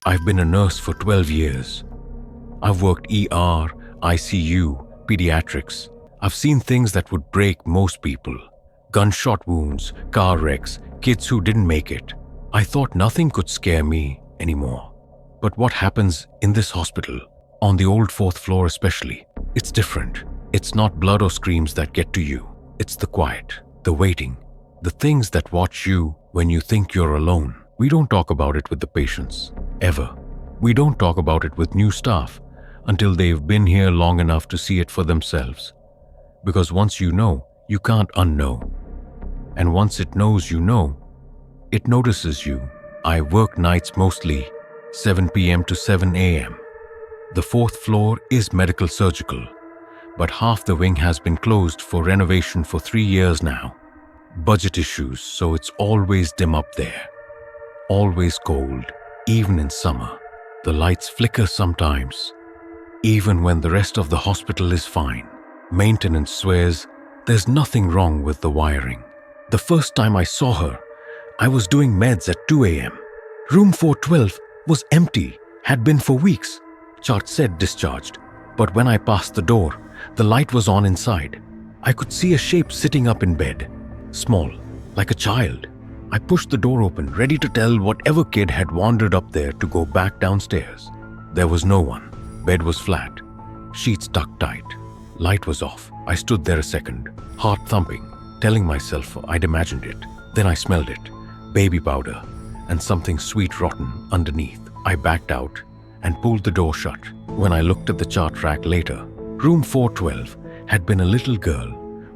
I've been a nurse for 12 years. I've worked ER, ICU, pediatrics. I've seen things that would break most people. Gunshot wounds, car wrecks, kids who didn't make it. I thought nothing could scare me anymore. But what happens in this hospital, on the old 4th floor especially, it's different. It's not blood or screams that get to you. It's the quiet, the waiting, the things that watch you when you think you're alone. We don't talk about it with the patients, ever. We don't talk about it with new staff until they've been here long enough to see it for themselves. Because once you know, you can't unknow. And once it knows you know, it notices you. I work nights mostly, 7 p.m. to 7 a.m. The 4th floor is medical surgical, but half the wing has been closed for renovation for 3 years now. Budget issues, so it's always dim up there. Always cold, even in summer. The lights flicker sometimes, even when the rest of the hospital is fine. Maintenance swears there's nothing wrong with the wiring. The first time I saw her, I was doing meds at 2 a.m. Room 412 was empty, had been for weeks. Chart said discharged, but when I passed the door, the light was on inside. I could see a shape sitting up in bed, small, like a child. I pushed the door open, ready to tell whatever kid had wandered up there to go back downstairs. There was no one. Bed was flat, sheets tucked tight. Light was off. I stood there a second, heart thumping, telling myself I'd imagined it. Then I smelled it, baby powder, and something sweet rotten underneath. I backed out and pulled the door shut. When I looked at the chart rack later, room 412 had been a little girl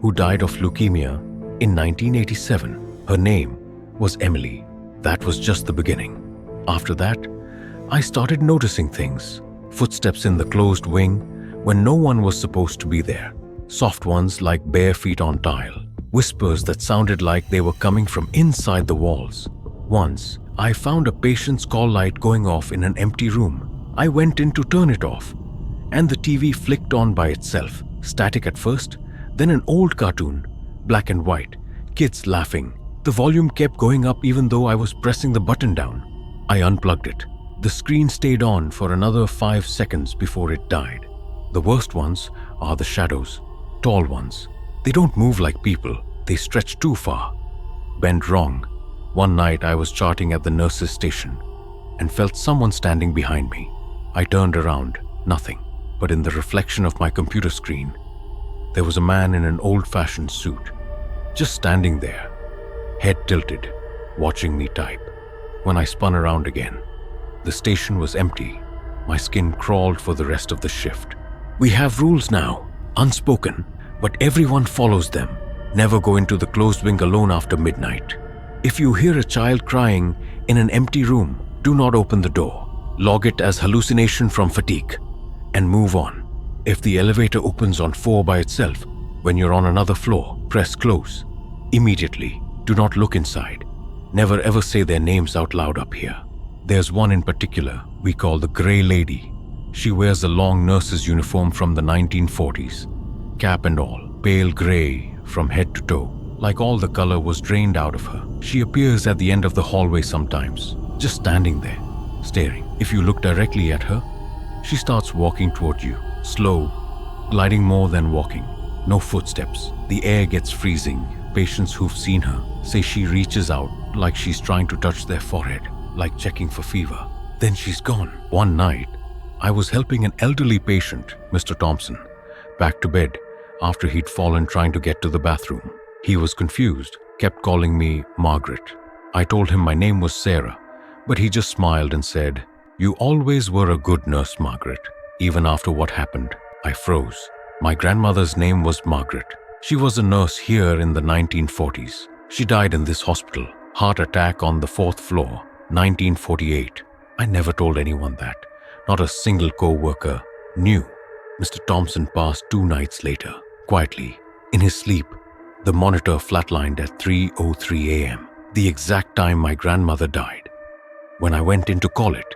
who died of leukemia in 1987. Her name was Emily. That was just the beginning. After that, I started noticing things. Footsteps in the closed wing when no one was supposed to be there. Soft ones like bare feet on tile. Whispers that sounded like they were coming from inside the walls. Once, I found a patient's call light going off in an empty room. I went in to turn it off, and the TV flicked on by itself. Static at first, then an old cartoon, black and white, kids laughing. The volume kept going up even though I was pressing the button down. I unplugged it. The screen stayed on for another 5 seconds before it died. The worst ones are the shadows, tall ones. They don't move like people, they stretch too far. Bend wrong. One night I was charting at the nurse's station and felt someone standing behind me. I turned around, nothing. But in the reflection of my computer screen, there was a man in an old-fashioned suit, just standing there, head tilted, watching me type. When I spun around again, the station was empty. My skin crawled for the rest of the shift. We have rules now, unspoken, but everyone follows them. Never go into the closed wing alone after midnight. If you hear a child crying in an empty room, do not open the door. Log it as hallucination from fatigue and move on. If the elevator opens on 4 by itself, when you're on another floor, press close. Immediately, do not look inside. Never ever say their names out loud up here. There's one in particular we call the Grey Lady. She wears a long nurse's uniform from the 1940s. Cap and all, pale grey from head to toe, like all the color was drained out of her. She appears at the end of the hallway sometimes, just standing there, staring. If you look directly at her, she starts walking toward you, slow, gliding more than walking. No footsteps. The air gets freezing. Patients who've seen her say she reaches out like she's trying to touch their forehead, like checking for fever. Then she's gone. One night, I was helping an elderly patient, Mr. Thompson, back to bed after he'd fallen trying to get to the bathroom. He was confused, kept calling me Margaret. I told him my name was Sarah, but he just smiled and said, "You always were a good nurse, Margaret." Even after what happened, I froze. My grandmother's name was Margaret. She was a nurse here in the 1940s. She died in this hospital. Heart attack on the 4th floor, 1948. I never told anyone that. Not a single co-worker knew. Mr. Thompson passed 2 nights later, quietly, in his sleep. The monitor flatlined at 3:03 a.m., the exact time my grandmother died. When I went in to call it,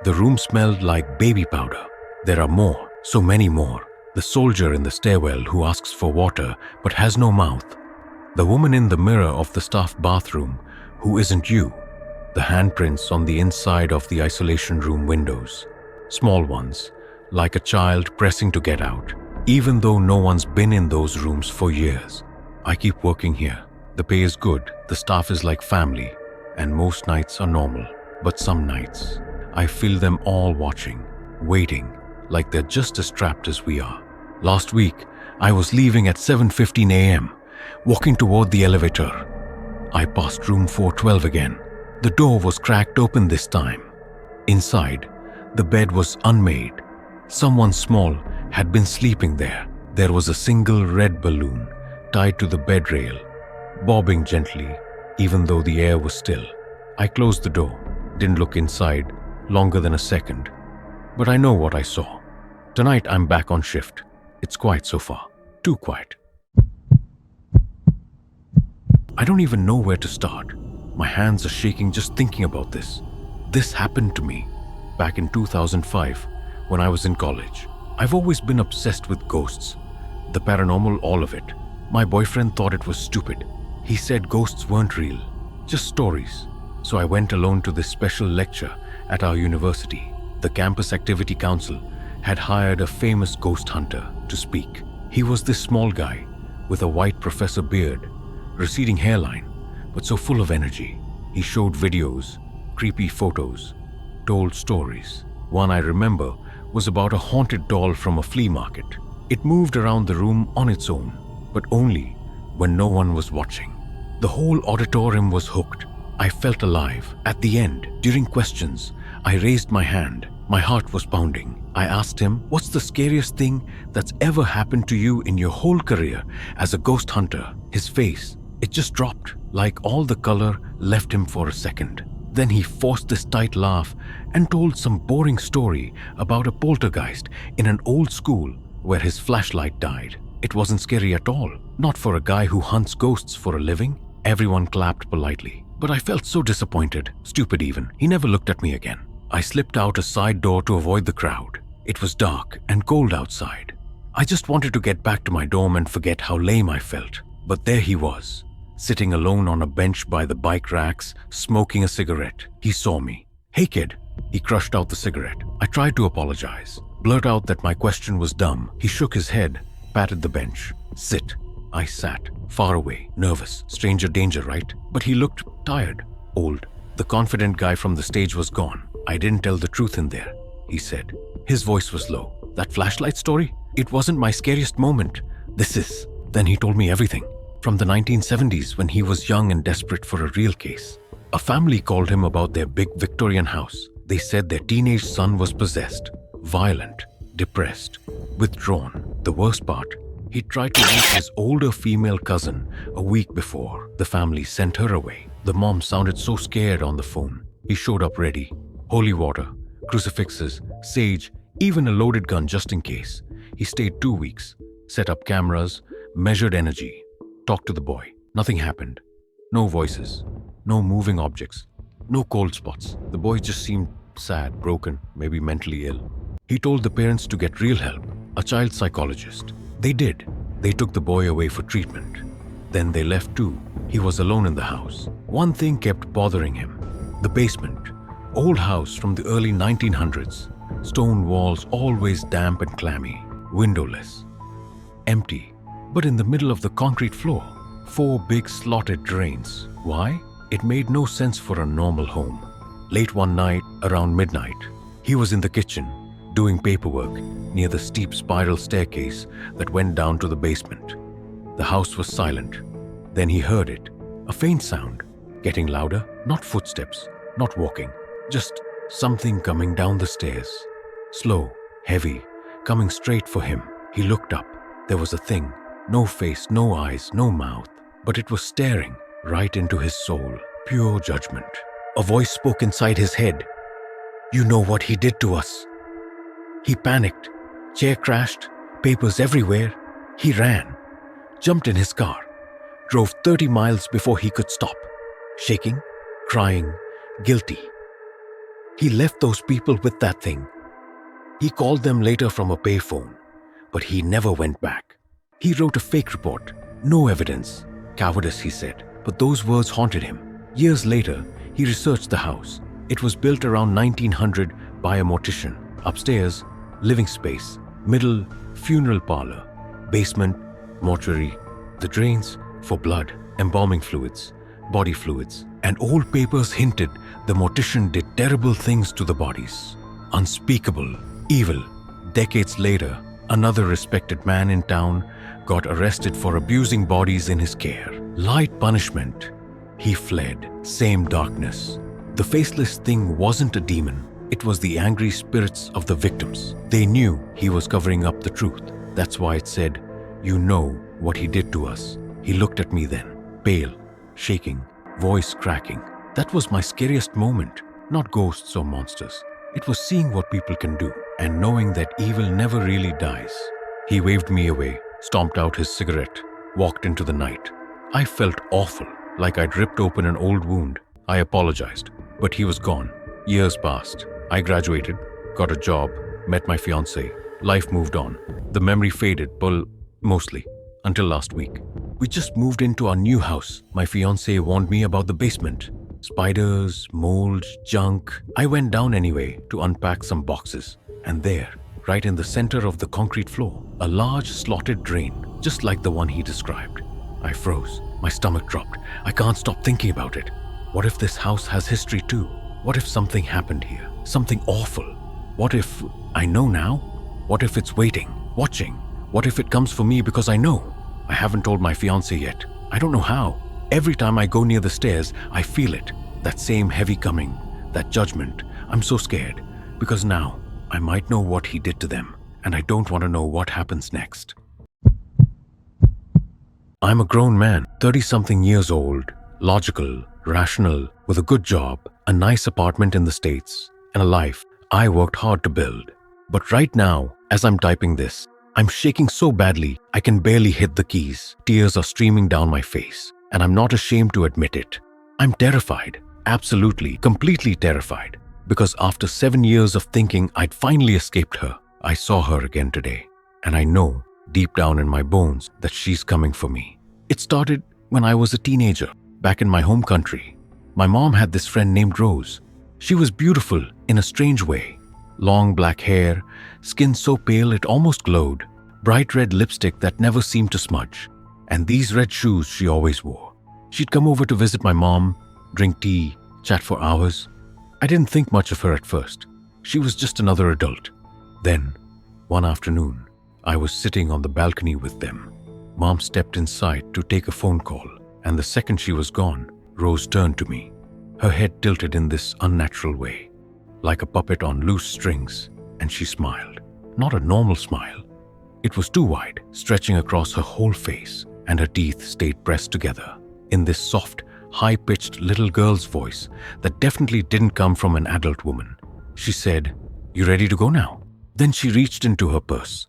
the room smelled like baby powder. There are more, so many more. The soldier in the stairwell who asks for water but has no mouth. The woman in the mirror of the staff bathroom who isn't you. The handprints on the inside of the isolation room windows. Small ones, like a child pressing to get out, even though no one's been in those rooms for years. I keep working here. The pay is good, the staff is like family, and most nights are normal. But some nights, I feel them all watching, waiting, like they're just as trapped as we are. Last week, I was leaving at 7:15 a.m., walking toward the elevator. I passed room 412 again. The door was cracked open this time. Inside, the bed was unmade. Someone small had been sleeping there. There was a single red balloon tied to the bed rail, bobbing gently, even though the air was still. I closed the door, didn't look inside longer than a second. But I know what I saw. Tonight I'm back on shift. It's quiet so far. Too quiet. I don't even know where to start. My hands are shaking just thinking about this. This happened to me back in 2005 when I was in college. I've always been obsessed with ghosts. The paranormal, all of it. My boyfriend thought it was stupid. He said ghosts weren't real, just stories. So I went alone to this special lecture at our university. The campus activity council had hired a famous ghost hunter to speak. He was this small guy with a white professor beard, receding hairline, but so full of energy. He showed videos, creepy photos, told stories. One I remember was about a haunted doll from a flea market. It moved around the room on its own, but only when no one was watching. The whole auditorium was hooked. I felt alive. At the end, during questions, I raised my hand. My heart was pounding. I asked him, "What's the scariest thing that's ever happened to you in your whole career as a ghost hunter?" His face, it just dropped, like all the color left him for a second. Then he forced this tight laugh and told some boring story about a poltergeist in an old school where his flashlight died. It wasn't scary at all, not for a guy who hunts ghosts for a living. Everyone clapped politely, but I felt so disappointed, stupid even. He never looked at me again. I slipped out a side door to avoid the crowd. It was dark and cold outside. I just wanted to get back to my dorm and forget how lame I felt. But there he was, sitting alone on a bench by the bike racks, smoking a cigarette. He saw me. "Hey kid." He crushed out the cigarette. I tried to apologize, blurt out that my question was dumb. He shook his head, patted the bench. "Sit." I sat, far away, nervous. Stranger danger, right? But he looked tired, old. The confident guy from the stage was gone. "I didn't tell the truth in there," he said. His voice was low. "That flashlight story? It wasn't my scariest moment. This is." Then he told me everything. From the 1970s, when he was young and desperate for a real case. A family called him about their big Victorian house. They said their teenage son was possessed, violent, depressed, withdrawn. The worst part, he tried to reach his older female cousin a week before. The family sent her away. The mom sounded so scared on the phone. He showed up ready. Holy water, crucifixes, sage, even a loaded gun just in case. He stayed 2 weeks, set up cameras, measured energy, talked to the boy. Nothing happened. No voices, no moving objects, no cold spots. The boy just seemed sad, broken, maybe mentally ill. He told the parents to get real help, a child psychologist. They did. They took the boy away for treatment. Then they left too. He was alone in the house. One thing kept bothering him. The basement. Old house from the early 1900s. Stone walls always damp and clammy. Windowless. Empty. But in the middle of the concrete floor, 4 big slotted drains. Why? It made no sense for a normal home. Late one night, around midnight, he was in the kitchen, doing paperwork near the steep spiral staircase that went down to the basement. The house was silent. Then he heard it, a faint sound, getting louder, not footsteps, not walking, just something coming down the stairs. Slow, heavy, coming straight for him. He looked up. There was a thing, no face, no eyes, no mouth, but it was staring right into his soul, pure judgment. A voice spoke inside his head. "You know what he did to us." He panicked. Chair crashed, papers everywhere. He ran, jumped in his car, drove 30 miles before he could stop, shaking, crying, guilty. He left those people with that thing. He called them later from a payphone, but he never went back. He wrote a fake report, no evidence. Cowardice, he said, but those words haunted him. Years later, He researched the house. It was built around 1900 by a mortician. Upstairs, living space. Middle, funeral parlor. Basement, mortuary. The drains for blood, embalming fluids, body fluids. And old papers hinted the mortician did terrible things to the bodies. Unspeakable, evil. Decades later, another respected man in town got arrested for abusing bodies in his care. Light punishment. He fled. Same darkness. The faceless thing wasn't a demon. It was the angry spirits of the victims. They knew he was covering up the truth. That's why it said, "You know what he did to us." He looked at me then, pale, shaking, voice cracking. That was my scariest moment. Not ghosts or monsters. It was seeing what people can do and knowing that evil never really dies. He waved me away, stomped out his cigarette, walked into the night. I felt awful, like I'd ripped open an old wound. I apologized, but he was gone. Years passed. I graduated, got a job, met my fiancée. Life moved on. The memory faded, well, mostly, until last week. We just moved into our new house. My fiancée warned me about the basement. Spiders, mold, junk. I went down anyway to unpack some boxes. And there, right in the center of the concrete floor, a large slotted drain, just like the one he described. I froze. My stomach dropped. I can't stop thinking about it. What if this house has history too? What if something happened here? Something awful? What if I know now? What if it's waiting, watching? What if it comes for me because I know? I haven't told my fiancé yet. I don't know how. Every time I go near the stairs, I feel it. That same heavy coming, that judgment. I'm so scared because now I might know what he did to them, and I don't want to know what happens next. I'm a grown man, 30-something years old, logical, rational, with a good job, a nice apartment in the States, and a life I worked hard to build. But right now, as I'm typing this, I'm shaking so badly I can barely hit the keys. Tears are streaming down my face, and I'm not ashamed to admit it. I'm terrified, absolutely, completely terrified, because after 7 years of thinking I'd finally escaped her, I saw her again today, and I know deep down in my bones that she's coming for me. It started when I was a teenager, back in my home country. My mom had this friend named Rose. She was beautiful in a strange way. Long black hair, skin so pale it almost glowed, bright red lipstick that never seemed to smudge, and these red shoes she always wore. She'd come over to visit my mom, drink tea, chat for hours. I didn't think much of her at first. She was just another adult. Then, one afternoon, I was sitting on the balcony with them. Mom stepped inside to take a phone call, and the second she was gone, Rose turned to me. Her head tilted in this unnatural way, like a puppet on loose strings, and she smiled. Not a normal smile. It was too wide, stretching across her whole face, and her teeth stayed pressed together in this soft, high-pitched little girl's voice that definitely didn't come from an adult woman. She said, "You ready to go now?" Then she reached into her purse,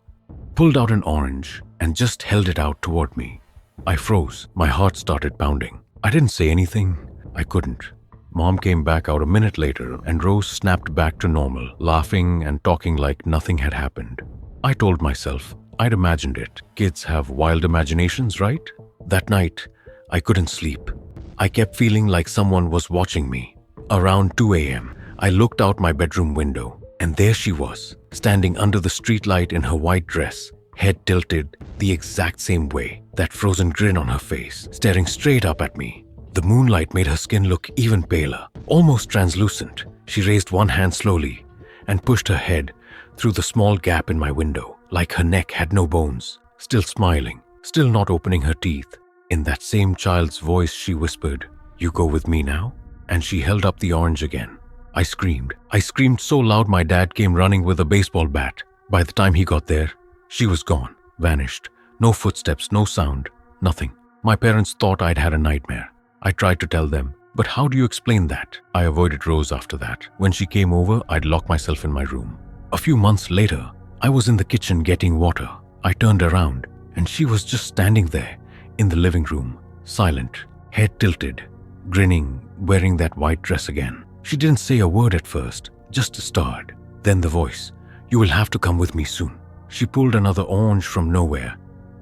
pulled out an orange, and just held it out toward me. I froze. My heart started pounding. I didn't say anything. I couldn't. Mom came back out a minute later, and Rose snapped back to normal, laughing and talking like nothing had happened. I told myself I'd imagined it. Kids have wild imaginations, right? That night, I couldn't sleep. I kept feeling like someone was watching me. Around 2 a.m., I looked out my bedroom window, and there she was, standing under the streetlight in her white dress, head tilted the exact same way, that frozen grin on her face, staring straight up at me. The moonlight made her skin look even paler, almost translucent. She raised one hand slowly and pushed her head through the small gap in my window, like her neck had no bones. Still smiling, still not opening her teeth. In that same child's voice, she whispered, "You go with me now?" And she held up the orange again. I screamed. I screamed so loud my dad came running with a baseball bat. By the time he got there, she was gone, vanished. No footsteps, no sound, nothing. My parents thought I'd had a nightmare. I tried to tell them, but how do you explain that? I avoided Rose after that. When she came over, I'd lock myself in my room. A few months later, I was in the kitchen getting water. I turned around, and she was just standing there in the living room, silent, head tilted, grinning, wearing that white dress again. She didn't say a word at first, just stared. Then the voice, "You will have to come with me soon." She pulled another orange from nowhere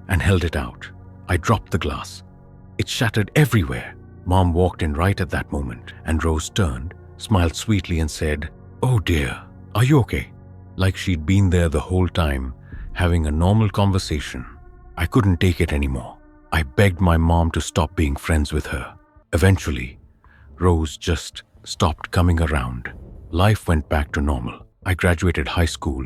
and held it out. I dropped the glass. It shattered everywhere. Mom walked in right at that moment, and Rose turned, smiled sweetly, and said, "Oh dear, are you okay?" Like she'd been there the whole time, having a normal conversation. I couldn't take it anymore. I begged my mom to stop being friends with her. Eventually, Rose just stopped coming around. Life went back to normal. I graduated high school,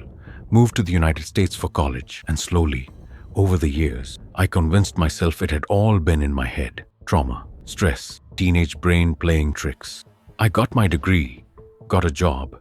moved to the United States for college, and slowly, over the years, I convinced myself it had all been in my head. Trauma, stress, teenage brain playing tricks. I got my degree, got a job,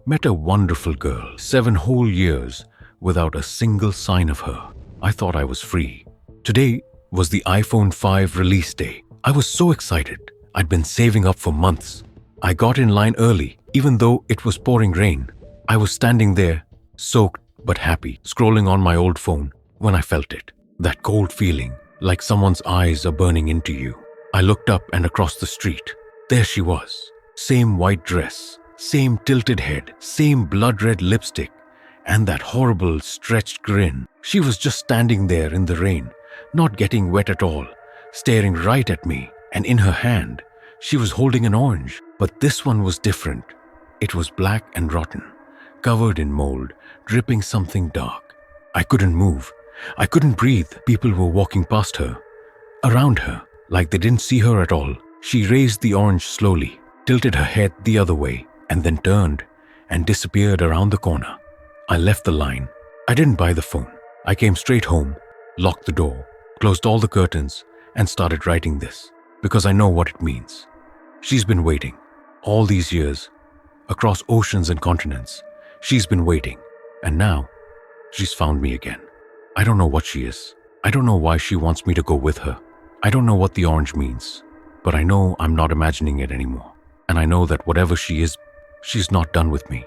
met a wonderful girl, 7 whole years without a single sign of her. I thought I was free. Today was the iPhone 5 release day. I was so excited. I'd been saving up for months. I got in line early, even though it was pouring rain. I was standing there, soaked but happy, scrolling on my old phone, when I felt it. That cold feeling, like someone's eyes are burning into you. I looked up and across the street. There she was. Same white dress, same tilted head, same blood-red lipstick, and that horrible stretched grin. She was just standing there in the rain, not getting wet at all, staring right at me, and in her hand, she was holding an orange. But this one was different. It was black and rotten, covered in mold, dripping something dark. I couldn't move. I couldn't breathe. People were walking past her, around her, like they didn't see her at all. She raised the orange slowly, tilted her head the other way, and then turned and disappeared around the corner. I left the line. I didn't buy the phone. I came straight home, locked the door, closed all the curtains, and started writing this, because I know what it means. She's been waiting. All these years, across oceans and continents, she's been waiting. And now, she's found me again. I don't know what she is. I don't know why she wants me to go with her. I don't know what the orange means. But I know I'm not imagining it anymore. And I know that whatever she is, she's not done with me.